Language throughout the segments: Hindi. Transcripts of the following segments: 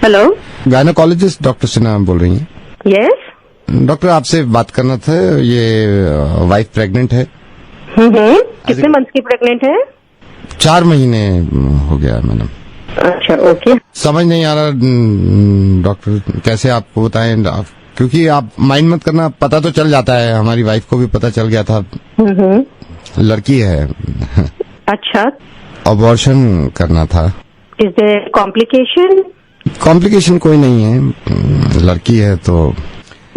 हेलो, गायनोकोलॉजिस्ट डॉक्टर सिन्हा बोल रही हैं? यस। डॉक्टर आपसे बात करना था, ये वाइफ प्रेग्नेंट है। कितने मंथ की प्रेग्नेंट है? 4 महीने हो गया मैडम। अच्छा, ओके। समझ नहीं आ रहा डॉक्टर, कैसे आपको बताएं क्योंकि आप माइंड मत करना, पता तो चल जाता है, हमारी वाइफ को भी पता चल गया था। लड़की है। अच्छा, अबॉर्शन करना था। Is there complication? कॉम्प्लिकेशन कोई नहीं है, लड़की है तो।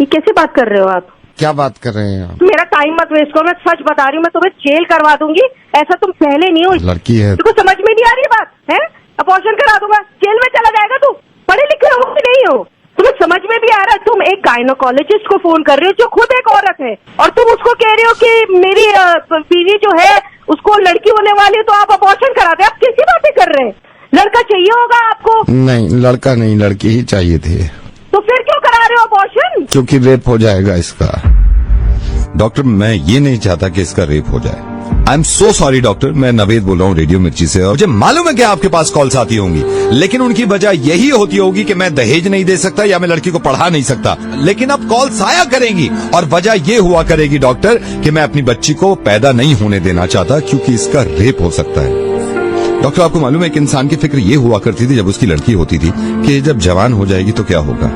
ये कैसे बात कर रहे हो आप? क्या बात कर रहे हैं आप? मेरा टाइम मत वेस्ट करो, मैं सच बता रही हूँ, मैं तुम्हें जेल करवा दूंगी। ऐसा तुम पहले नहीं हो। लड़की है। तुमको समझ में नहीं आ रही बात है? अबॉर्शन करा दूंगा, जेल में चला जाएगा तू। पढ़े लिखे हो कि नहीं हो? तुम्हें समझ में भी आ रहा है? तुम एक गायनोकोलॉजिस्ट को फोन कर रहे हो जो खुद एक औरत है, और तुम उसको कह रहे हो कि मेरी बीवी जो है उसको लड़की होने वाली है, तो आप अबॉर्शन कराते। आप कैसी बातें कर रहे हैं? लड़का चाहिए होगा आपको। नहीं, लड़का नहीं, लड़की ही चाहिए थे। तो फिर क्यों करा रहे हो अबॉर्शन? क्योंकि रेप हो जाएगा इसका। डॉक्टर, मैं ये नहीं चाहता कि इसका रेप हो जाए। I am so sorry doctor, मैं नवेद बोल रहा हूँ रेडियो मिर्ची से, और मुझे मालूम है कि आपके पास कॉल्स आती होंगी, लेकिन उनकी वजह यही होती होगी कि मैं दहेज नहीं दे सकता या मैं लड़की को पढ़ा नहीं सकता। लेकिन अब कॉल्स आया करेंगी और वजह ये हुआ करेगी डॉक्टर कि मैं अपनी बच्ची को पैदा नहीं होने देना चाहता क्योंकि इसका रेप हो सकता है। डॉक्टर, आपको मालूम है कि इंसान की फिक्र ये हुआ करती थी जब उसकी लड़की होती थी कि जब जवान हो जाएगी तो क्या होगा।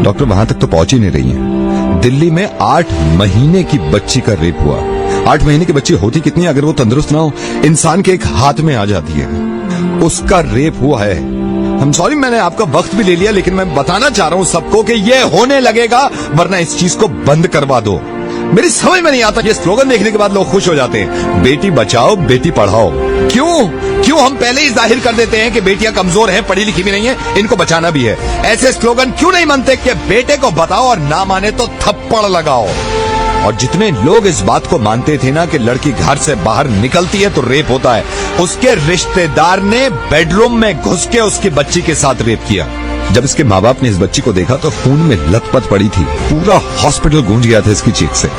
डॉक्टर, वहां तक तो पहुंच ही नहीं रही है। दिल्ली में 8 महीने की बच्ची का रेप हुआ। 8 महीने की बच्ची होती कितनी, अगर वो तंदुरुस्त ना हो, इंसान के एक हाथ में आ जाती है। उसका रेप हुआ है। हम सॉरी, मैंने आपका वक्त भी ले लिया, लेकिन मैं बताना चाह रहा हूं सबको कि ये होने लगेगा, वरना इस चीज को बंद करवा दो। मेरी समझ में नहीं आता, ये स्लोगन देखने के बाद लोग खुश हो जाते हैं, बेटी बचाओ बेटी पढ़ाओ। क्यों हम पहले ही जाहिर कर देते हैं कि बेटियां कमजोर हैं, पढ़ी लिखी भी नहीं है, इनको बचाना भी है। ऐसे स्लोगन क्यों नहीं मानते कि बेटे को बताओ और ना माने तो थप्पड़ लगाओ। और जितने लोग इस बात को मानते थे ना कि लड़की घर से बाहर निकलती है तो रेप होता है, उसके रिश्तेदार ने बेडरूम में घुस के उसकी बच्ची के साथ रेप किया। जब इसके माँ बाप ने इस बच्ची को देखा तो खून में लथपथ पड़ी थी, पूरा हॉस्पिटल गूंज गया था इसकी चीख से।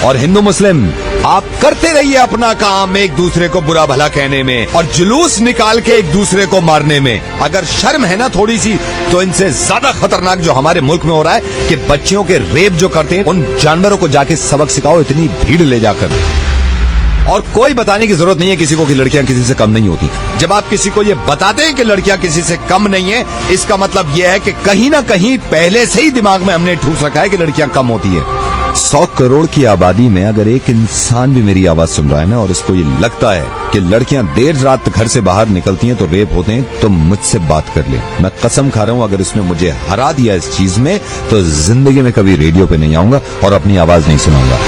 और हिंदू मुस्लिम, आप करते रहिए अपना काम एक दूसरे को बुरा भला कहने में और जुलूस निकाल के एक दूसरे को मारने में। अगर शर्म है ना थोड़ी सी, तो इनसे ज्यादा खतरनाक जो हमारे मुल्क में हो रहा है कि बच्चियों के रेप जो करते हैं, उन जानवरों को जाके सबक सिखाओ, इतनी भीड़ ले जाकर। और कोई बताने की जरूरत नहीं है किसी को कि लड़कियां किसी से कम नहीं होती। जब आप किसी को ये बताते हैं कि लड़कियां किसी से कम नहीं है, इसका मतलब यह है कि कहीं ना कहीं पहले से ही दिमाग में हमने ठूस रखा है कि लड़कियां कम होती है। 100 करोड़ की आबादी में अगर एक इंसान भी मेरी आवाज सुन रहा है ना, और इसको ये लगता है कि लड़कियां देर रात घर से बाहर निकलती हैं तो रेप होते हैं, तो मुझसे बात कर ले। मैं कसम खा रहा हूं, अगर इसने मुझे हरा दिया इस चीज में, तो जिंदगी में कभी रेडियो पे नहीं आऊंगा और अपनी आवाज नहीं सुनाऊंगा।